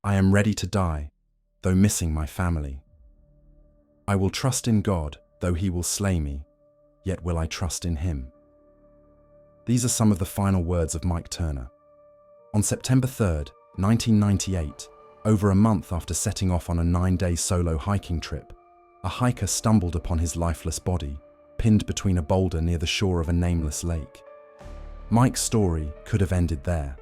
I am ready to die, though missing my family. I will trust in God, though he will slay me, yet will I trust in him. These are some of the final words of Mike Turner. On September 3rd, 1998, over a month after setting off on a 9-day solo hiking trip, a hiker stumbled upon his lifeless body, pinned between a boulder near the shore of a nameless lake. Mike's story could have ended there,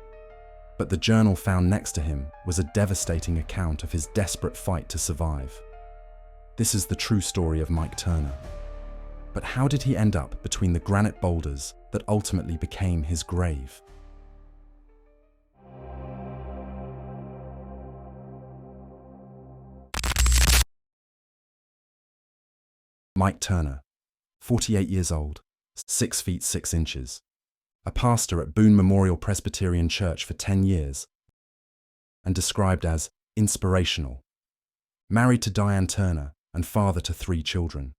but the journal found next to him was a devastating account of his desperate fight to survive. This is the true story of Mike Turner. But how did he end up between the granite boulders that ultimately became his grave? Mike Turner, 48 years old, 6 feet 6 inches, a pastor at Boone Memorial Presbyterian Church for 10 years, and described as inspirational. Married to Diane Turner and father to 3 children.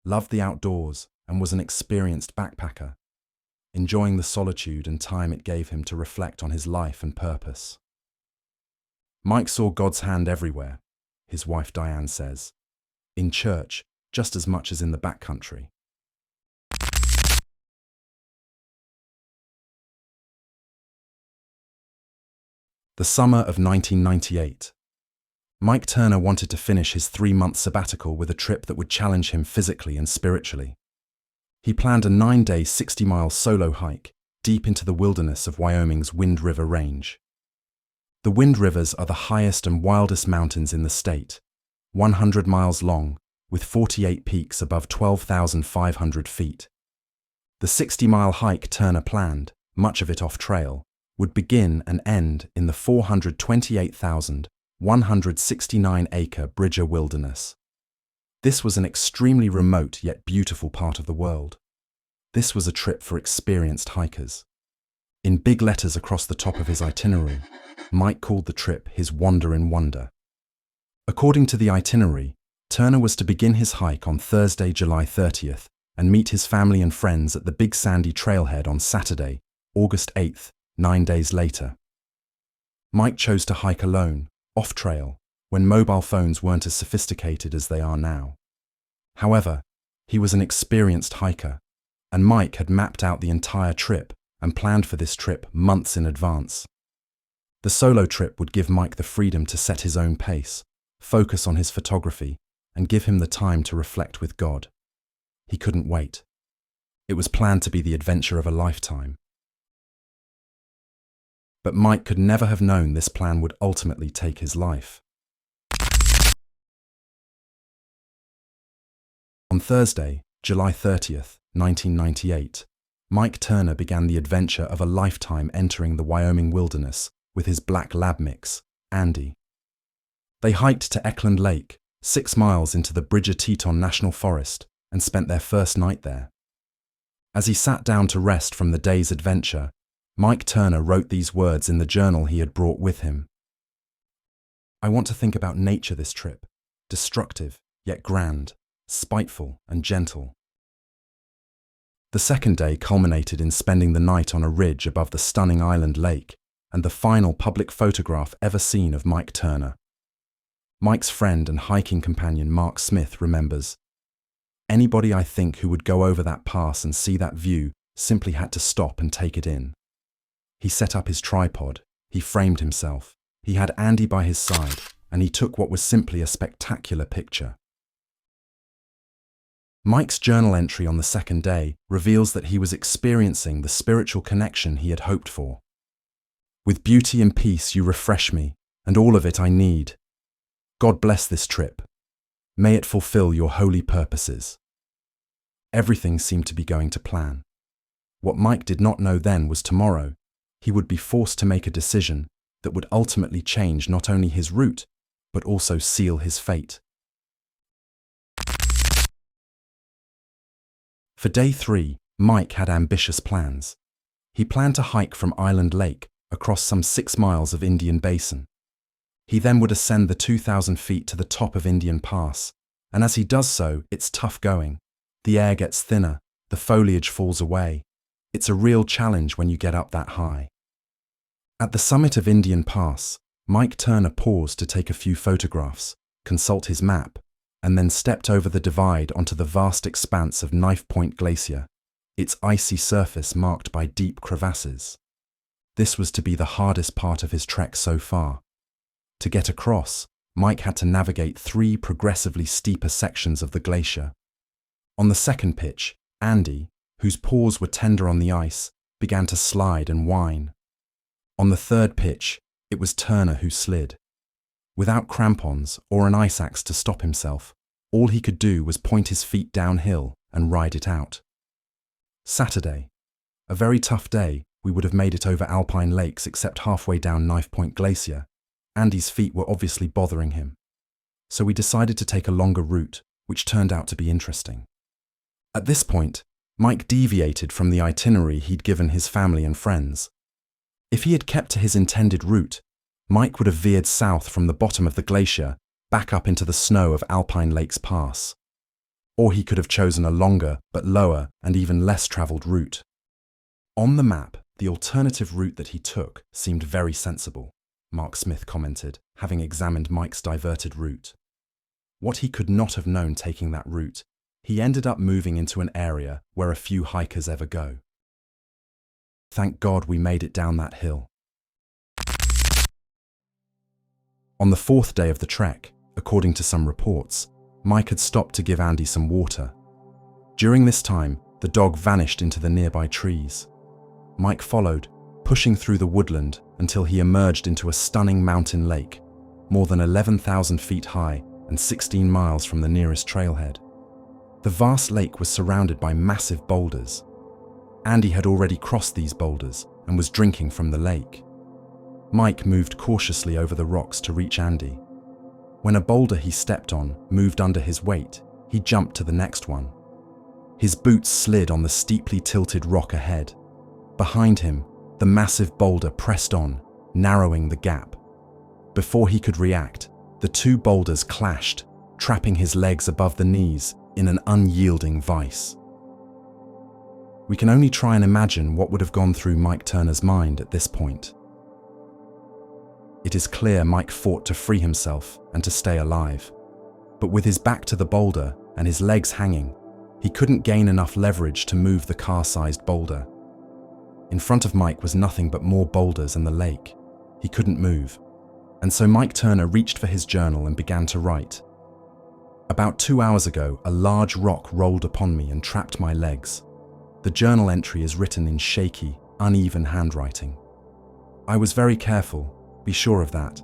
Loved the outdoors and was an experienced backpacker, enjoying the solitude and time it gave him to reflect on his life and purpose. Mike saw God's hand everywhere, his wife Diane says, in church just as much as in the backcountry. The summer of 1998. Mike Turner wanted to finish his 3-month sabbatical with a trip that would challenge him physically and spiritually. He planned a 9-day, 60-mile solo hike deep into the wilderness of Wyoming's Wind River Range. The Wind Rivers are the highest and wildest mountains in the state, 100 miles long, with 48 peaks above 12,500 feet. The 60-mile hike Turner planned, much of it off-trail, would begin and end in the 428,169-acre Bridger Wilderness. This was an extremely remote yet beautiful part of the world. This was a trip for experienced hikers. In big letters across the top of his itinerary, Mike called the trip his Wander in Wonder. According to the itinerary, Turner was to begin his hike on Thursday, July 30th, and meet his family and friends at the Big Sandy Trailhead on Saturday, August 8th, 9 days later. Mike chose to hike alone, off-trail, when mobile phones weren't as sophisticated as they are now. However, he was an experienced hiker, and Mike had mapped out the entire trip and planned for this trip months in advance. The solo trip would give Mike the freedom to set his own pace, focus on his photography, and give him the time to reflect with God. He couldn't wait. It was planned to be the adventure of a lifetime. But Mike could never have known this plan would ultimately take his life. On Thursday, July 30th, 1998, Mike Turner began the adventure of a lifetime entering the Wyoming wilderness with his black lab mix, Andy. They hiked to Eckland Lake, 6 miles into the Bridger Teton National Forest, and spent their first night there. As he sat down to rest from the day's adventure, Mike Turner wrote these words in the journal he had brought with him. I want to think about nature this trip, destructive yet grand, spiteful and gentle. The second day culminated in spending the night on a ridge above the stunning Island Lake and the final public photograph ever seen of Mike Turner. Mike's friend and hiking companion Mark Smith remembers, anybody I think who would go over that pass and see that view simply had to stop and take it in. He set up his tripod, he framed himself, he had Andy by his side, and he took what was simply a spectacular picture. Mike's journal entry on the second day reveals that he was experiencing the spiritual connection he had hoped for. With beauty and peace you refresh me, and all of it I need. God bless this trip. May it fulfill your holy purposes. Everything seemed to be going to plan. What Mike did not know then was tomorrow, he would be forced to make a decision that would ultimately change not only his route, but also seal his fate. For day 3, Mike had ambitious plans. He planned to hike from Island Lake across some 6 miles of Indian Basin. He then would ascend the 2,000 feet to the top of Indian Pass, and as he does so, it's tough going. The air gets thinner, the foliage falls away. It's a real challenge when you get up that high. At the summit of Indian Pass, Mike Turner paused to take a few photographs, consult his map, and then stepped over the divide onto the vast expanse of Knife Point Glacier, its icy surface marked by deep crevasses. This was to be the hardest part of his trek so far. To get across, Mike had to navigate 3 progressively steeper sections of the glacier. On the second pitch, Andy, whose paws were tender on the ice, began to slide and whine. On the third pitch, it was Turner who slid. Without crampons or an ice axe to stop himself, all he could do was point his feet downhill and ride it out. Saturday. A very tough day. We would have made it over Alpine Lakes except halfway down Knife Point Glacier. Andy's feet were obviously bothering him. So we decided to take a longer route, which turned out to be interesting. At this point, Mike deviated from the itinerary he'd given his family and friends. If he had kept to his intended route, Mike would have veered south from the bottom of the glacier back up into the snow of Alpine Lakes Pass. Or he could have chosen a longer but lower and even less traveled route. On the map, the alternative route that he took seemed very sensible, Mark Smith commented, having examined Mike's diverted route. What he could not have known taking that route, he ended up moving into an area where a few hikers ever go. Thank God we made it down that hill. On the 4th day of the trek, according to some reports, Mike had stopped to give Andy some water. During this time, the dog vanished into the nearby trees. Mike followed, pushing through the woodland until he emerged into a stunning mountain lake, more than 11,000 feet high and 16 miles from the nearest trailhead. The vast lake was surrounded by massive boulders. Andy had already crossed these boulders and was drinking from the lake. Mike moved cautiously over the rocks to reach Andy. When a boulder he stepped on moved under his weight, he jumped to the next one. His boots slid on the steeply tilted rock ahead. Behind him, the massive boulder pressed on, narrowing the gap. Before he could react, the 2 boulders clashed, trapping his legs above the knees in an unyielding vice. We can only try and imagine what would have gone through Mike Turner's mind at this point. It is clear Mike fought to free himself and to stay alive. But with his back to the boulder and his legs hanging, he couldn't gain enough leverage to move the car-sized boulder. In front of Mike was nothing but more boulders and the lake. He couldn't move. And so Mike Turner reached for his journal and began to write. About 2 hours ago, a large rock rolled upon me and trapped my legs. The journal entry is written in shaky, uneven handwriting. I was very careful, be sure of that,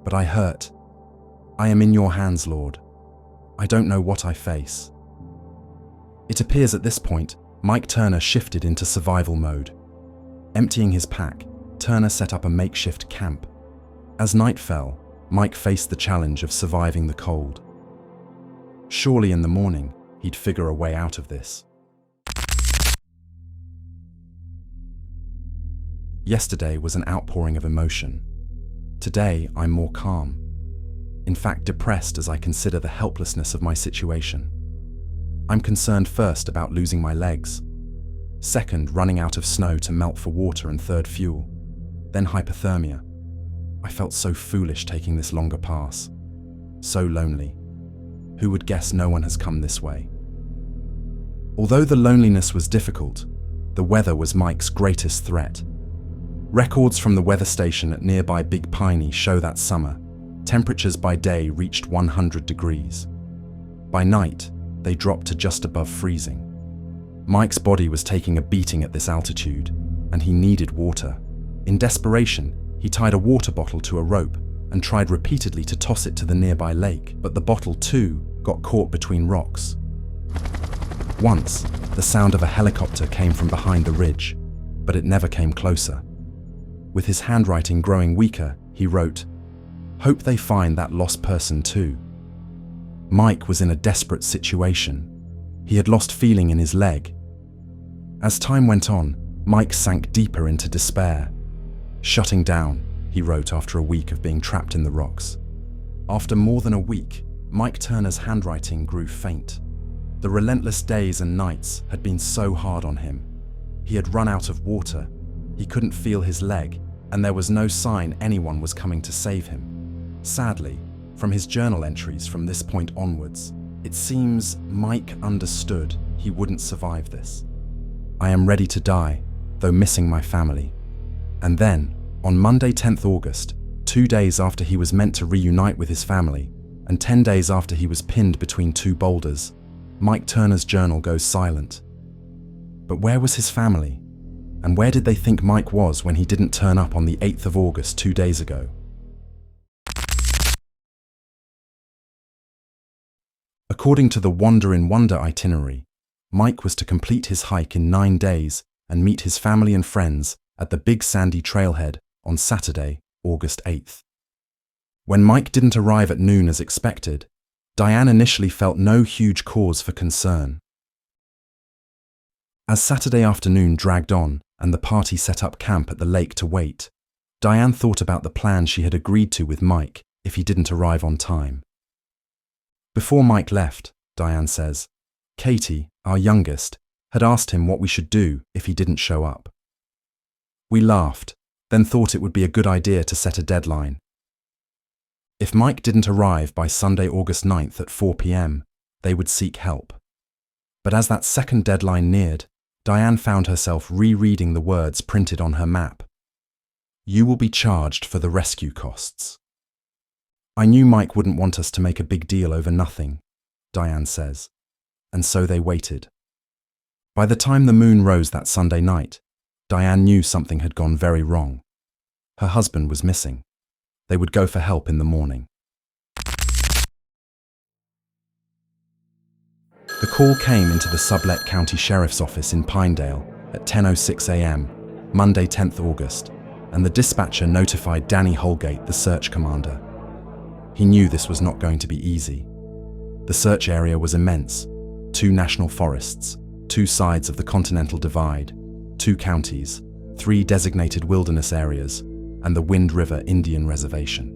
but I hurt. I am in your hands, Lord. I don't know what I face. It appears at this point, Mike Turner shifted into survival mode. Emptying his pack, Turner set up a makeshift camp. As night fell, Mike faced the challenge of surviving the cold. Surely in the morning, he'd figure a way out of this. Yesterday was an outpouring of emotion. Today, I'm more calm. In fact, depressed as I consider the helplessness of my situation. I'm concerned first about losing my legs. Second, running out of snow to melt for water, and third, fuel. Then hypothermia. I felt so foolish taking this longer pass. So lonely. Who would guess no one has come this way? Although the loneliness was difficult, the weather was Mike's greatest threat. Records from the weather station at nearby Big Piney show that summer, temperatures by day reached 100 degrees. By night, they dropped to just above freezing. Mike's body was taking a beating at this altitude, and he needed water. In desperation, he tied a water bottle to a rope and tried repeatedly to toss it to the nearby lake, but the bottle too got caught between rocks. Once, the sound of a helicopter came from behind the ridge, but it never came closer. With his handwriting growing weaker, he wrote, "Hope they find that lost person too." Mike was in a desperate situation. He had lost feeling in his leg. As time went on, Mike sank deeper into despair. "Shutting down," he wrote after a week of being trapped in the rocks. After more than a week, Mike Turner's handwriting grew faint. The relentless days and nights had been so hard on him. He had run out of water, he couldn't feel his leg, and there was no sign anyone was coming to save him. Sadly, from his journal entries from this point onwards, it seems Mike understood he wouldn't survive this. "I am ready to die, though missing my family." And then, on Monday 10th August, 2 days after he was meant to reunite with his family, and 10 days after he was pinned between two boulders, Mike Turner's journal goes silent. But where was his family? And where did they think Mike was when he didn't turn up on the 8th of August 2 days ago? According to the Wander in Wonder itinerary, Mike was to complete his hike in 9 days and meet his family and friends at the Big Sandy Trailhead on Saturday, August 8th. When Mike didn't arrive at noon as expected, Diane initially felt no huge cause for concern. As Saturday afternoon dragged on and the party set up camp at the lake to wait, Diane thought about the plan she had agreed to with Mike if he didn't arrive on time. Before Mike left, Diane says, Katie, our youngest, had asked him what we should do if he didn't show up. We laughed, then thought it would be a good idea to set a deadline. If Mike didn't arrive by Sunday, August 9th at 4 p.m., they would seek help. But as that second deadline neared, Diane found herself rereading the words printed on her map. "You will be charged for the rescue costs." "I knew Mike wouldn't want us to make a big deal over nothing," Diane says, and so they waited. By the time the moon rose that Sunday night, Diane knew something had gone very wrong. Her husband was missing. They would go for help in the morning. The call came into the Sublette County Sheriff's Office in Pinedale at 10:06 a.m., Monday 10th August, and the dispatcher notified Danny Holgate, the search commander. He knew this was not going to be easy. The search area was immense: 2 national forests, 2 sides of the Continental Divide, 2 counties, 3 designated wilderness areas, and the Wind River Indian Reservation.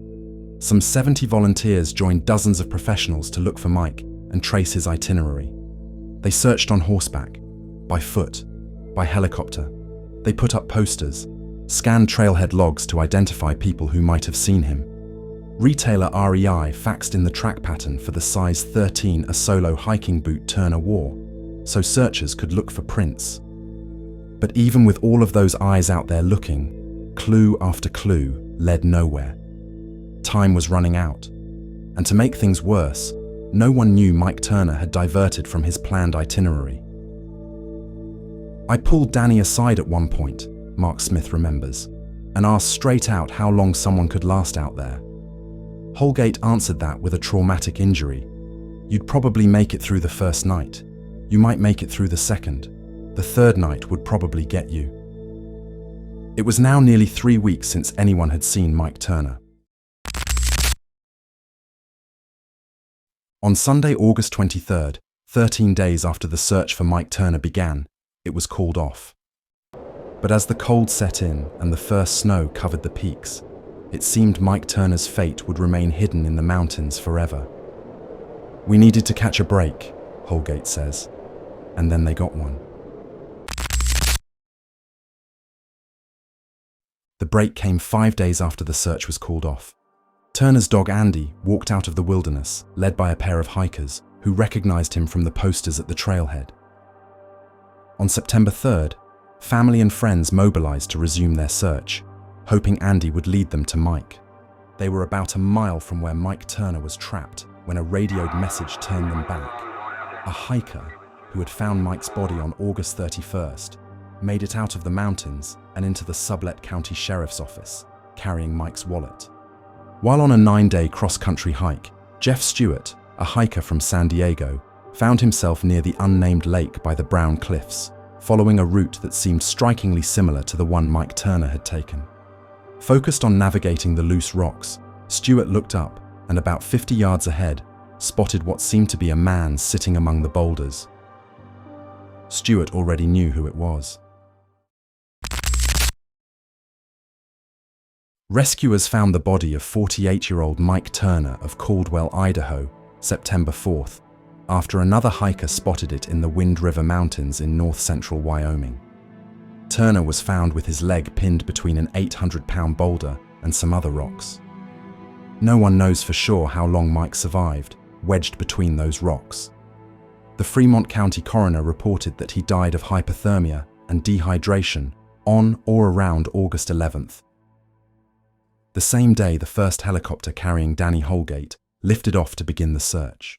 Some 70 volunteers joined dozens of professionals to look for Mike and trace his itinerary. They searched on horseback, by foot, by helicopter. They put up posters, scanned trailhead logs to identify people who might have seen him. Retailer REI faxed in the track pattern for the size 13 a solo hiking boot Turner wore, so searchers could look for prints. But even with all of those eyes out there looking, clue after clue led nowhere. Time was running out, and to make things worse, no one knew Mike Turner had diverted from his planned itinerary. "I pulled Danny aside at one point," Mark Smith remembers, "and asked straight out how long someone could last out there. Holgate answered that with a traumatic injury. You'd probably make it through the first night. You might make it through the second. The third night would probably get you." It was now nearly 3 weeks since anyone had seen Mike Turner. On Sunday, August 23rd, 13 days after the search for Mike Turner began, it was called off. But as the cold set in and the first snow covered the peaks, it seemed Mike Turner's fate would remain hidden in the mountains forever. "We needed to catch a break," Holgate says, and then they got one. The break came 5 days after the search was called off. Turner's dog Andy walked out of the wilderness, led by a pair of hikers who recognized him from the posters at the trailhead. On September 3rd, family and friends mobilized to resume their search, hoping Andy would lead them to Mike. They were about a mile from where Mike Turner was trapped when a radioed message turned them back. A hiker, who had found Mike's body on August 31st, made it out of the mountains and into the Sublette County Sheriff's Office, carrying Mike's wallet. While on a 9-day cross-country hike, Jeff Stewart, a hiker from San Diego, found himself near the unnamed lake by the Brown Cliffs, following a route that seemed strikingly similar to the one Mike Turner had taken. Focused on navigating the loose rocks, Stewart looked up and about 50 yards ahead, spotted what seemed to be a man sitting among the boulders. Stewart already knew who it was. Rescuers found the body of 48-year-old Mike Turner of Caldwell, Idaho, September 4th, after another hiker spotted it in the Wind River Mountains in north-central Wyoming. Turner was found with his leg pinned between an 800-pound boulder and some other rocks. No one knows for sure how long Mike survived, wedged between those rocks. The Fremont County coroner reported that he died of hypothermia and dehydration on or around August 11th. The same day, the first helicopter carrying Danny Holgate lifted off to begin the search.